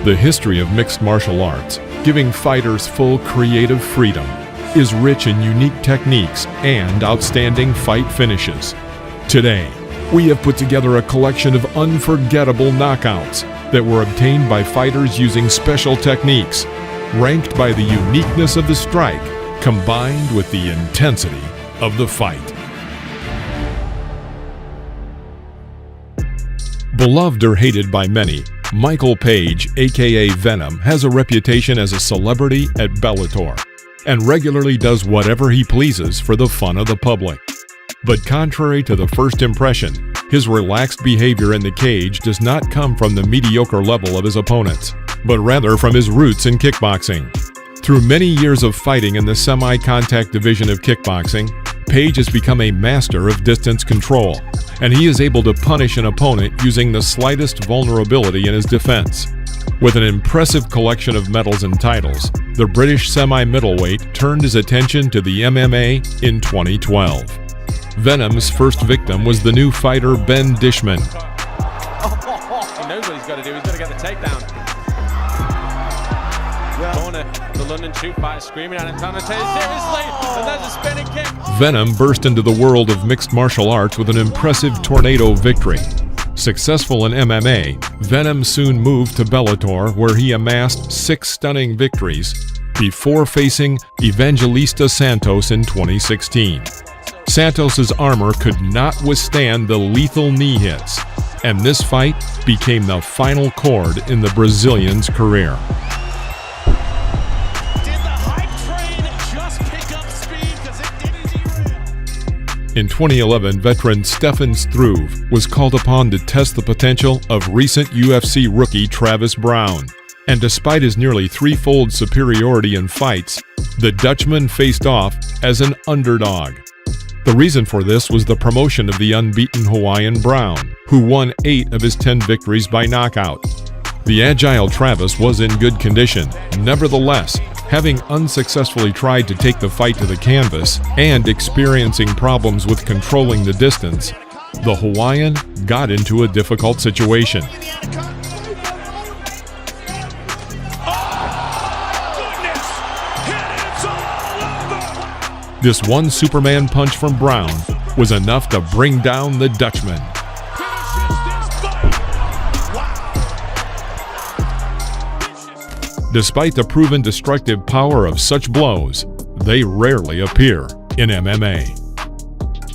The history of mixed martial arts, giving fighters full creative freedom, is rich in unique techniques and outstanding fight finishes. Today, we have put together a collection of unforgettable knockouts that were obtained by fighters using special techniques, ranked by the uniqueness of the strike combined with the intensity of the fight. Beloved or hated by many, Michael Page, aka Venom, has a reputation as a celebrity at Bellator and regularly does whatever he pleases for the fun of the public. But contrary to the first impression, his relaxed behavior in the cage does not come from the mediocre level of his opponents, but rather from his roots in kickboxing. Through many years of fighting in the semi-contact division of kickboxing, Page has become a master of distance control, and he is able to punish an opponent using the slightest vulnerability in his defense. With an impressive collection of medals and titles, the British semi-middleweight turned his attention to the MMA in 2012. Venom's first victim was the new fighter Ben Dishman. He knows what he's got to do. He's got to get the takedown. Corner, the London shoot fighter screaming at him, trying to take it seriously, and there's a spinning kick. Venom burst into the world of mixed martial arts with an impressive tornado victory. Successful in MMA, Venom soon moved to Bellator, where he amassed 6 stunning victories before facing Evangelista Santos in 2016. Santos's armor could not withstand the lethal knee hits, and this fight became the final chord in the Brazilian's career. In 2011, veteran Stefan Struve was called upon to test the potential of recent UFC rookie Travis Brown. And despite his nearly threefold superiority in fights, the Dutchman faced off as an underdog. The reason for this was the promotion of the unbeaten Hawaiian Brown, who won 8 of his 10 victories by knockout. The agile Travis was in good condition. Nevertheless, having unsuccessfully tried to take the fight to the canvas and experiencing problems with controlling the distance, the Hawaiian got into a difficult situation. This one Superman punch from Brown was enough to bring down the Dutchman. Despite the proven destructive power of such blows, they rarely appear in MMA.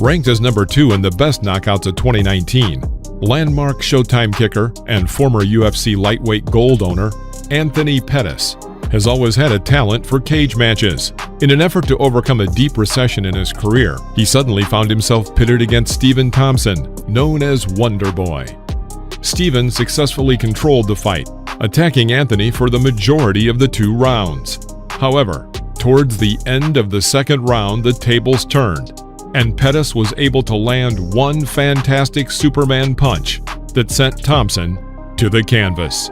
Ranked as number 2 in the best knockouts of 2019, landmark Showtime kicker and former UFC lightweight gold owner Anthony Pettis has always had a talent for cage matches. In an effort to overcome a deep recession in his career, he suddenly found himself pitted against Stephen Thompson, known as Wonder Boy. Stephen successfully controlled the fight, attacking Anthony for the majority of the 2 rounds. However, towards the end of the second round, the tables turned, and Pettis was able to land one fantastic Superman punch that sent Thompson to the canvas.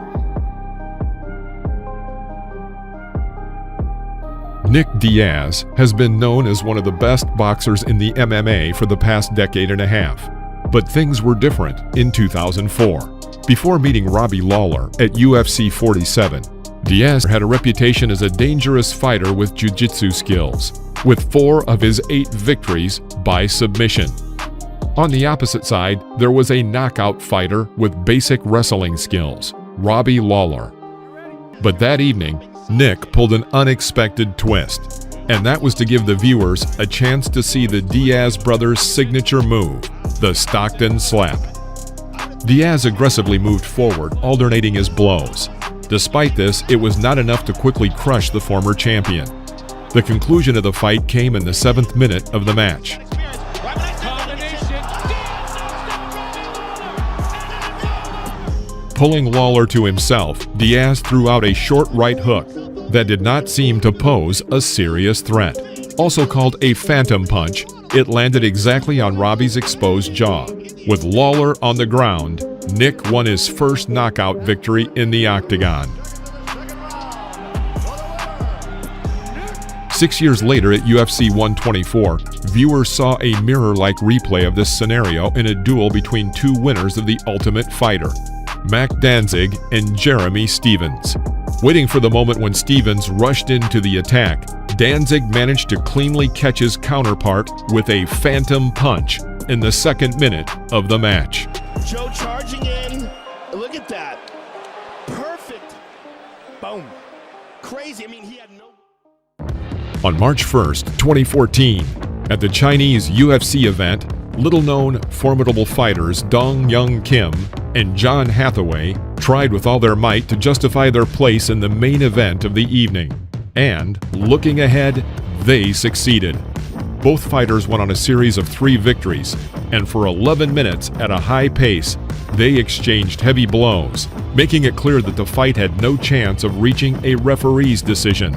Nick Diaz has been known as one of the best boxers in the MMA for the past decade and a half, but things were different in 2004. Before meeting Robbie Lawler at UFC 47, Diaz had a reputation as a dangerous fighter with jiu-jitsu skills, with 4 of his 8 victories by submission. On the opposite side, there was a knockout fighter with basic wrestling skills, Robbie Lawler. But that evening, Nick pulled an unexpected twist, and that was to give the viewers a chance to see the Diaz brothers' signature move, the Stockton Slap. Diaz aggressively moved forward, alternating his blows. Despite this, it was not enough to quickly crush the former champion. The conclusion of the fight came in the 7th minute of the match. Pulling Lawler to himself, Diaz threw out a short right hook that did not seem to pose a serious threat. Also called a phantom punch, it landed exactly on Robbie's exposed jaw. With Lawler on the ground, Nick won his first knockout victory in the octagon. 6 years later at UFC 124, viewers saw a mirror-like replay of this scenario in a duel between 2 winners of the Ultimate Fighter. Mac Danzig and Jeremy Stevens. Waiting for the moment when Stevens rushed into the attack, Danzig managed to cleanly catch his counterpart with a phantom punch in the second minute of the match. Joe charging in. Look at that. Perfect. Boom. Crazy. I mean, he had no... On March 1st, 2014, at the Chinese UFC event, little-known, formidable fighters Dong Young Kim and John Hathaway tried with all their might to justify their place in the main event of the evening. And, looking ahead, they succeeded. Both fighters went on a series of 3 victories, and for 11 minutes at a high pace, they exchanged heavy blows, making it clear that the fight had no chance of reaching a referee's decision.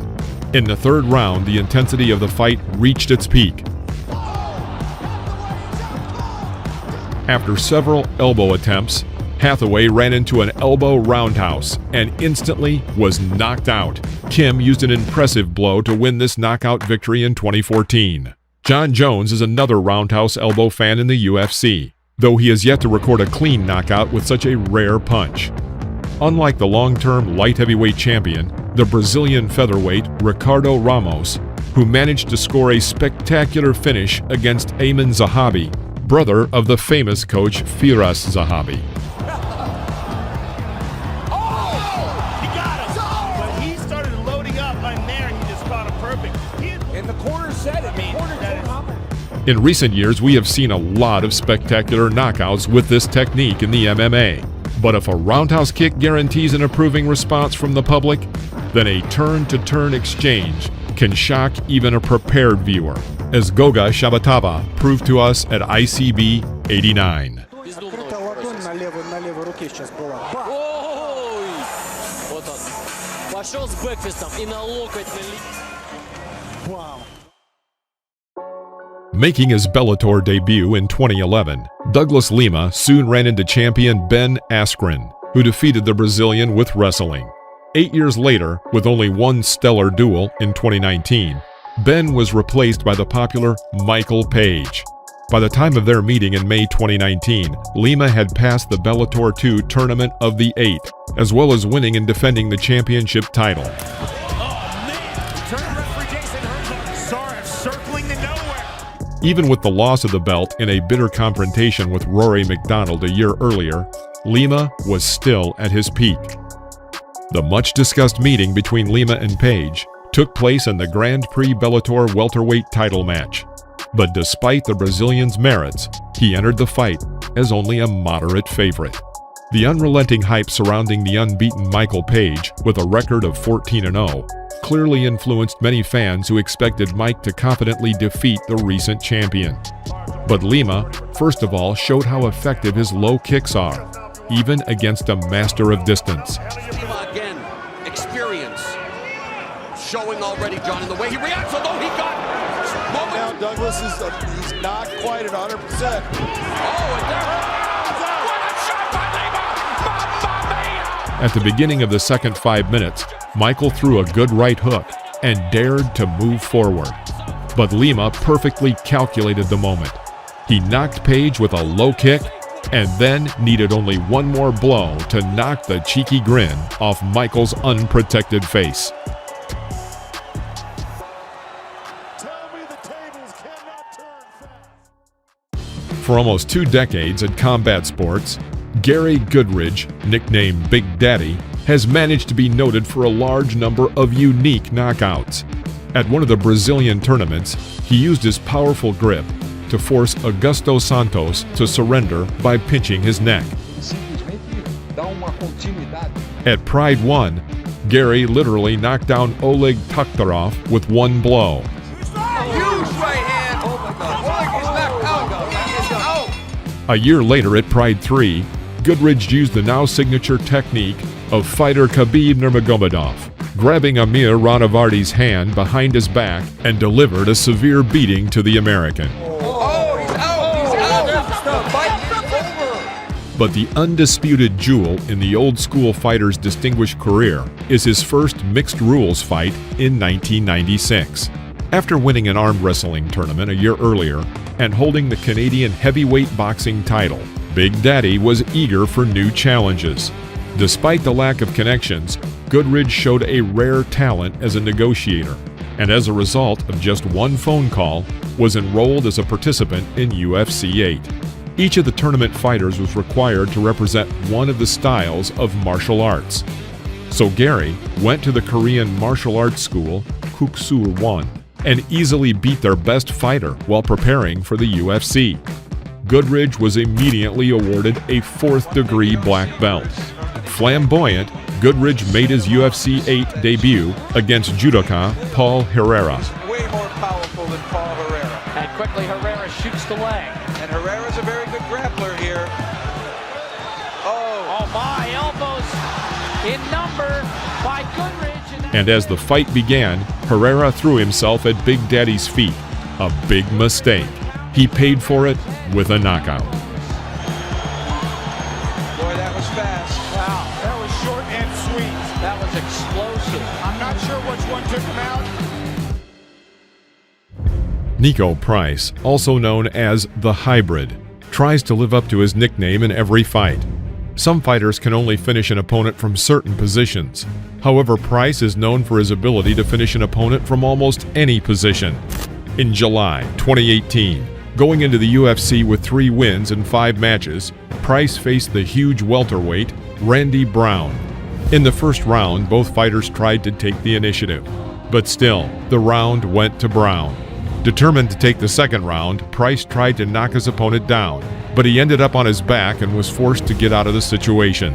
In the third round, the intensity of the fight reached its peak. After several elbow attempts, Hathaway ran into an elbow roundhouse and instantly was knocked out. Kim used an impressive blow to win this knockout victory in 2014. John Jones is another roundhouse elbow fan in the UFC, though he has yet to record a clean knockout with such a rare punch. Unlike the long-term light heavyweight champion, the Brazilian featherweight Ricardo Ramos, who managed to score a spectacular finish against Ayman Zahabi, brother of the famous coach Firas Zahabi. In recent years, we have seen a lot of spectacular knockouts with this technique in the MMA. But if a roundhouse kick guarantees an approving response from the public, then a turn-to-turn exchange can shock even a prepared viewer, as Goga Shabatava proved to us at ICB 89. Making his Bellator debut in 2011, Douglas Lima soon ran into champion Ben Askren, who defeated the Brazilian with wrestling. 8 years later, with only one stellar duel in 2019, Ben was replaced by the popular Michael Page. By the time of their meeting in May 2019, Lima had passed the Bellator 2 Tournament of the 8, as well as winning and defending the championship title. Even with the loss of the belt in a bitter confrontation with Rory McDonald a year earlier, Lima was still at his peak. The much-discussed meeting between Lima and Page took place in the Grand Prix Bellator welterweight title match. But despite the Brazilian's merits, he entered the fight as only a moderate favorite. The unrelenting hype surrounding the unbeaten Michael Page, with a record of 14-0, clearly influenced many fans who expected Mike to confidently defeat the recent champion. But Lima, first of all, showed how effective his low kicks are, even against a master of distance. Lima again, experience, showing already, John, in the way he reacts, although he got moment. Now Douglas is he's not quite at 100%. Oh, and there. At the beginning of the second 5 minutes, Michael threw a good right hook and dared to move forward. But Lima perfectly calculated the moment. He knocked Page with a low kick and then needed only one more blow to knock the cheeky grin off Michael's unprotected face. For almost 2 decades at combat sports, Gary Goodridge, nicknamed Big Daddy, has managed to be noted for a large number of unique knockouts. At one of the Brazilian tournaments, he used his powerful grip to force Augusto Santos to surrender by pinching his neck. At Pride 1, Gary literally knocked down Oleg Taktarov with one blow. A year later at Pride 3, Goodridge used the now signature technique of fighter Khabib Nurmagomedov, grabbing Amir Ranavardi's hand behind his back and delivered a severe beating to the American. But the undisputed jewel in the old-school fighter's distinguished career is his first mixed rules fight in 1996. After winning an arm wrestling tournament a year earlier and holding the Canadian heavyweight boxing title, Big Daddy was eager for new challenges. Despite the lack of connections, Goodridge showed a rare talent as a negotiator, and as a result of just one phone call, was enrolled as a participant in UFC 8. Each of the tournament fighters was required to represent one of the styles of martial arts. So Gary went to the Korean martial arts school, Kuksul 1, and easily beat their best fighter while preparing for the UFC. Goodridge was immediately awarded a fourth-degree black belt. Flamboyant, Goodridge made his UFC 8 debut against judoka Paul Herrera. Way more powerful than Paul Herrera. And quickly Herrera shoots the leg. And Herrera's a very good grappler here. Oh my, elbows in number by Goodridge. And as the fight began, Herrera threw himself at Big Daddy's feet. A big mistake. He paid for it with a knockout. Boy, that was fast. Wow, That was short and sweet. that was explosive. I'm not sure which one took him out. Nico Price, also known as the Hybrid, tries to live up to his nickname in every fight. Some fighters can only finish an opponent from certain positions. However, Price is known for his ability to finish an opponent from almost any position. In July 2018, going into the UFC with 3 wins and 5 matches, Price faced the huge welterweight Randy Brown. In the first round, both fighters tried to take the initiative, but still, the round went to Brown. Determined to take the second round, Price tried to knock his opponent down, but he ended up on his back and was forced to get out of the situation.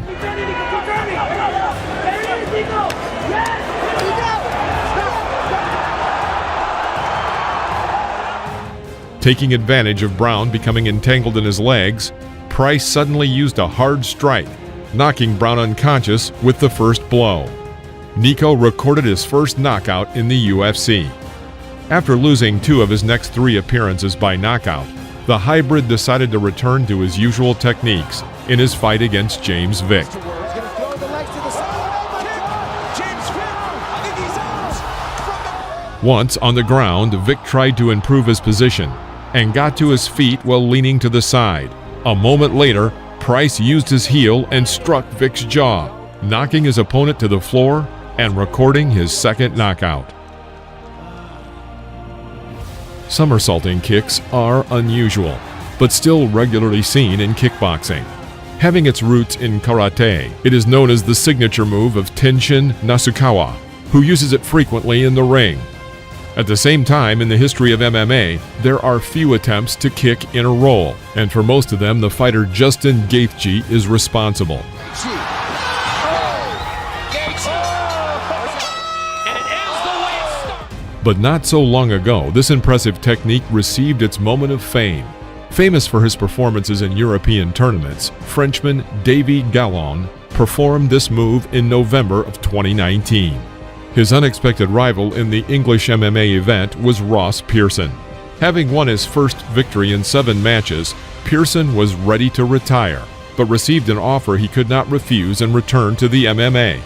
Taking advantage of Brown becoming entangled in his legs, Price suddenly used a hard strike, knocking Brown unconscious with the first blow. Nico recorded his first knockout in the UFC. After losing 2 of his next 3 appearances by knockout, the Hybrid decided to return to his usual techniques in his fight against James Vick. Once on the ground, Vick tried to improve his position and got to his feet while leaning to the side. A moment later, Price used his heel and struck Vick's jaw, knocking his opponent to the floor and recording his second knockout. Somersaulting kicks are unusual, but still regularly seen in kickboxing. Having its roots in karate, it is known as the signature move of Tenshin Nasukawa, who uses it frequently in the ring. At the same time, in the history of MMA, there are few attempts to kick in a roll, and for most of them, the fighter Justin Gaethje is responsible. But not so long ago, this impressive technique received its moment of fame. Famous for his performances in European tournaments, Frenchman Davy Gallon performed this move in November of 2019. His unexpected rival in the English MMA event was Ross Pearson. Having won his first victory in 7 matches, Pearson was ready to retire, but received an offer he could not refuse and returned to the MMA.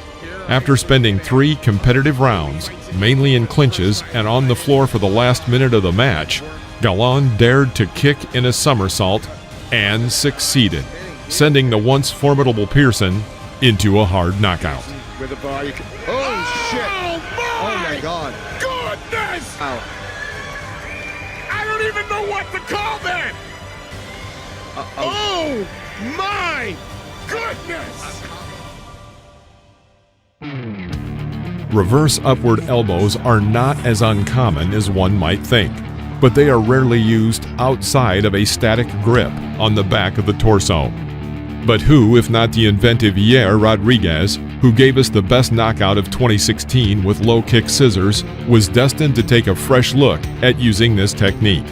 After spending 3 competitive rounds, mainly in clinches and on the floor for the last minute of the match, Gallon dared to kick in a somersault and succeeded, sending the once formidable Pearson into a hard knockout. With a bar, you can... Oh, shit! Oh, my God. Goodness! Ow. I don't even know what to call that! Oh, my goodness! Reverse upward elbows are not as uncommon as one might think, but they are rarely used outside of a static grip on the back of the torso. But who, if not the inventive Yair Rodriguez, who gave us the best knockout of 2016 with low kick scissors, was destined to take a fresh look at using this technique.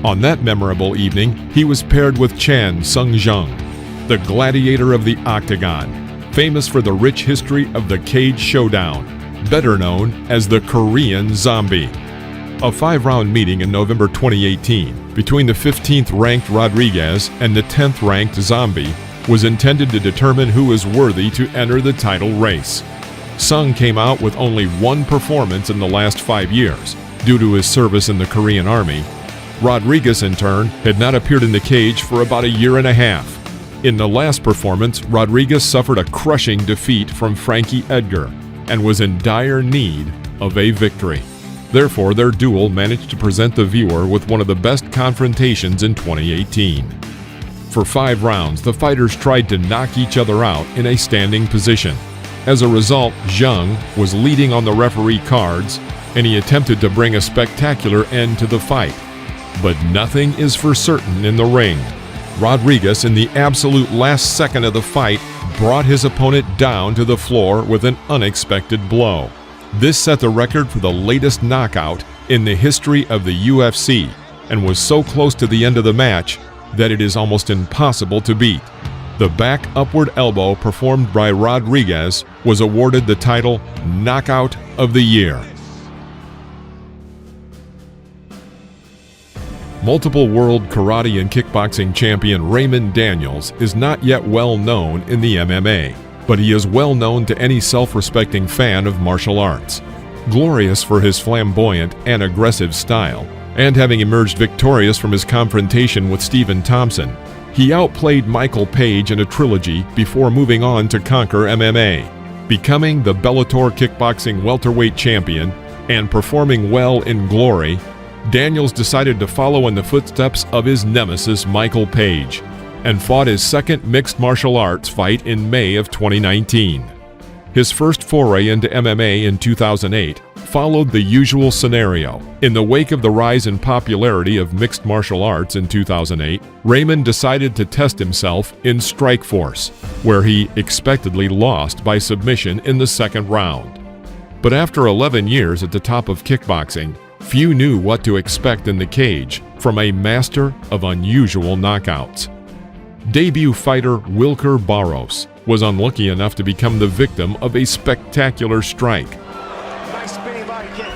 On that memorable evening, he was paired with Chan Sung-jung, the gladiator of the octagon, famous for the rich history of the cage showdown, better known as the Korean Zombie. A 5-round meeting in November 2018 between the 15th ranked Rodriguez and the 10th ranked Zombie was intended to determine who was worthy to enter the title race. Sung came out with only 1 performance in the last 5 years due to his service in the Korean Army. Rodriguez, in turn, had not appeared in the cage for about a year and a half. In the last performance, Rodriguez suffered a crushing defeat from Frankie Edgar and was in dire need of a victory. Therefore, their duel managed to present the viewer with one of the best confrontations in 2018. For 5 rounds, the fighters tried to knock each other out in a standing position. As a result, Zhang was leading on the referee cards, and he attempted to bring a spectacular end to the fight. But nothing is for certain in the ring. Rodriguez, in the absolute last second of the fight, brought his opponent down to the floor with an unexpected blow. This set the record for the latest knockout in the history of the UFC and was so close to the end of the match that it is almost impossible to beat. The back upward elbow performed by Rodriguez was awarded the title Knockout of the Year. Multiple world karate and kickboxing champion Raymond Daniels is not yet well known in the MMA, but he is well known to any self-respecting fan of martial arts. Glorious for his flamboyant and aggressive style, and having emerged victorious from his confrontation with Stephen Thompson, he outplayed Michael Page in a trilogy before moving on to conquer MMA, becoming the Bellator kickboxing welterweight champion and performing well in Glory. Daniels decided to follow in the footsteps of his nemesis Michael Page and fought his second mixed martial arts fight in May of 2019. His first foray into MMA in 2008 followed the usual scenario. In the wake of the rise in popularity of mixed martial arts in 2008, Raymond decided to test himself in Strikeforce, where he expectedly lost by submission in the second round. But after 11 years at the top of kickboxing, few knew what to expect in the cage from a master of unusual knockouts. Debut fighter Wilker Barros was unlucky enough to become the victim of a spectacular strike. Nice spinning body kick.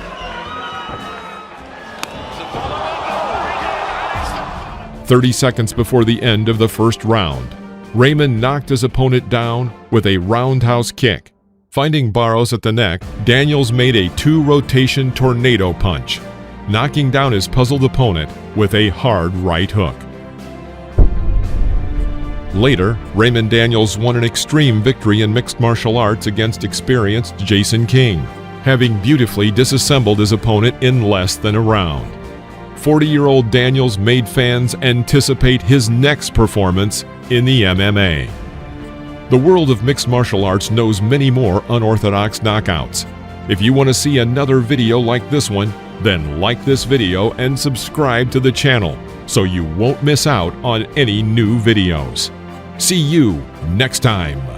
30 seconds before the end of the first round, Raymond knocked his opponent down with a roundhouse kick. Finding Barros at the neck, Daniels made a 2-rotation tornado punch, knocking down his puzzled opponent with a hard right hook. Later, Raymond Daniels won an extreme victory in mixed martial arts against experienced Jason King, having beautifully disassembled his opponent in less than a round. 40-year-old Daniels made fans anticipate his next performance in the MMA. The world of mixed martial arts knows many more unorthodox knockouts. If you want to see another video like this one, then like this video and subscribe to the channel so you won't miss out on any new videos. See you next time.